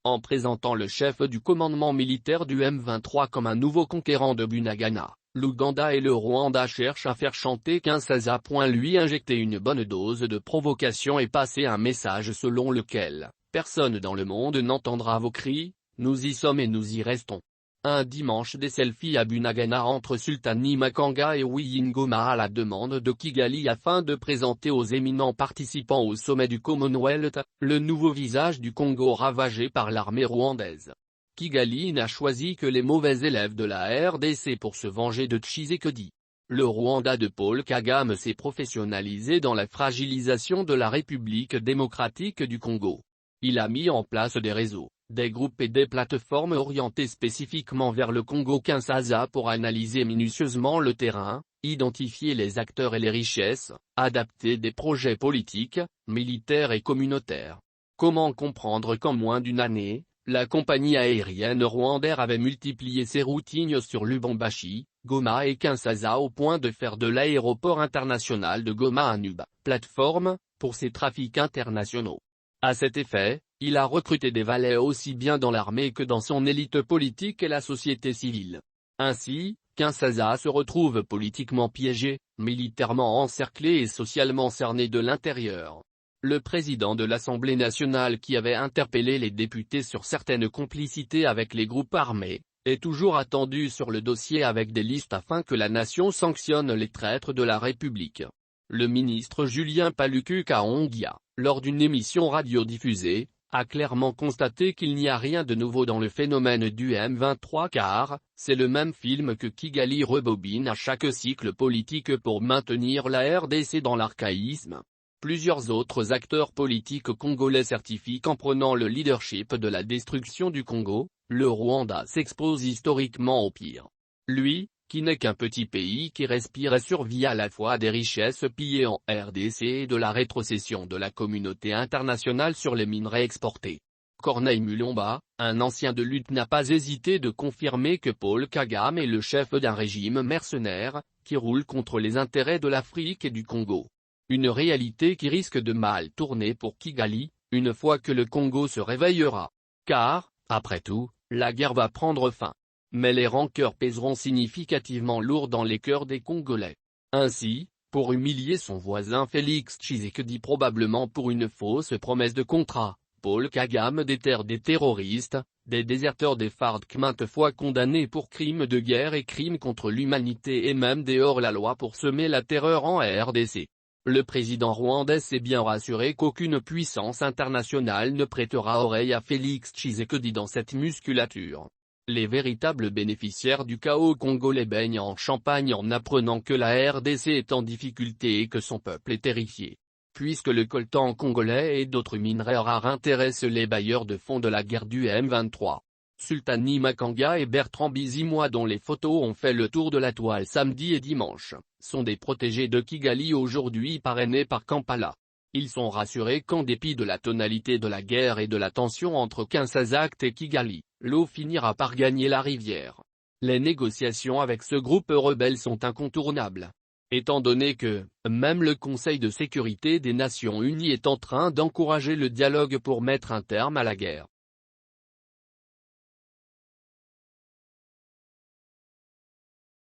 en présentant le chef du commandement militaire du M23 comme un nouveau conquérant de Bunagana. L'Ouganda et le Rwanda cherchent à faire chanter Kinshasa. Lui injecter une bonne dose de provocation et passer un message selon lequel « Personne dans le monde n'entendra vos cris, nous y sommes et nous y restons ». Un dimanche, des selfies à Bunagana entre Sultani Makenga et Wiyingoma à la demande de Kigali afin de présenter aux éminents participants au sommet du Commonwealth, le nouveau visage du Congo ravagé par l'armée rwandaise. Kigali n'a choisi que les mauvais élèves de la RDC pour se venger de Tshisekedi. Le Rwanda de Paul Kagame s'est professionnalisé dans la fragilisation de la République démocratique du Congo. Il a mis en place des réseaux, des groupes et des plateformes orientés spécifiquement vers le Congo-Kinshasa pour analyser minutieusement le terrain, identifier les acteurs et les richesses, adapter des projets politiques, militaires et communautaires. Comment comprendre qu'en moins d'une année, la compagnie aérienne rwandaise avait multiplié ses routines sur Lubumbashi, Goma et Kinshasa au point de faire de l'aéroport international de Goma un hub, plateforme, pour ses trafics internationaux. À cet effet, il a recruté des valets aussi bien dans l'armée que dans son élite politique et la société civile. Ainsi, Kinshasa se retrouve politiquement piégé, militairement encerclé et socialement cerné de l'intérieur. Le président de l'Assemblée nationale qui avait interpellé les députés sur certaines complicités avec les groupes armés, est toujours attendu sur le dossier avec des listes afin que la nation sanctionne les traîtres de la République. Le ministre Julien Paluku Kahongya, lors d'une émission radiodiffusée, a clairement constaté qu'il n'y a rien de nouveau dans le phénomène du M23 car, c'est le même film que Kigali rebobine à chaque cycle politique pour maintenir la RDC dans l'archaïsme. Plusieurs autres acteurs politiques congolais certifient qu'en prenant le leadership de la destruction du Congo, le Rwanda s'expose historiquement au pire. Lui, qui n'est qu'un petit pays qui respire et survit à la fois des richesses pillées en RDC et de la rétrocession de la communauté internationale sur les minerais exportés. Corneille Mulomba, un ancien de lutte n'a pas hésité de confirmer que Paul Kagame est le chef d'un régime mercenaire, qui roule contre les intérêts de l'Afrique et du Congo. Une réalité qui risque de mal tourner pour Kigali, une fois que le Congo se réveillera. Car, après tout, la guerre va prendre fin. Mais les rancœurs pèseront significativement lourd dans les cœurs des Congolais. Ainsi, pour humilier son voisin Félix Tshisekedi probablement pour une fausse promesse de contrat, Paul Kagame déterre des terroristes, des déserteurs des FARC maintes fois condamnés pour crimes de guerre et crimes contre l'humanité et même des hors-la-loi pour semer la terreur en RDC. Le président rwandais s'est bien rassuré qu'aucune puissance internationale ne prêtera oreille à Félix Tshisekedi dans cette musculature. Les véritables bénéficiaires du chaos congolais baignent en champagne en apprenant que la RDC est en difficulté et que son peuple est terrifié. Puisque le coltan congolais et d'autres minerais rares intéressent les bailleurs de fonds de la guerre du M23. Sultani Makenga et Bertrand Bisimwa dont les photos ont fait le tour de la toile samedi et dimanche, sont des protégés de Kigali aujourd'hui parrainés par Kampala. Ils sont rassurés qu'en dépit de la tonalité de la guerre et de la tension entre Kinshasa et Kigali, l'eau finira par gagner la rivière. Les négociations avec ce groupe rebelle sont incontournables. Étant donné que, même le Conseil de sécurité des Nations Unies est en train d'encourager le dialogue pour mettre un terme à la guerre.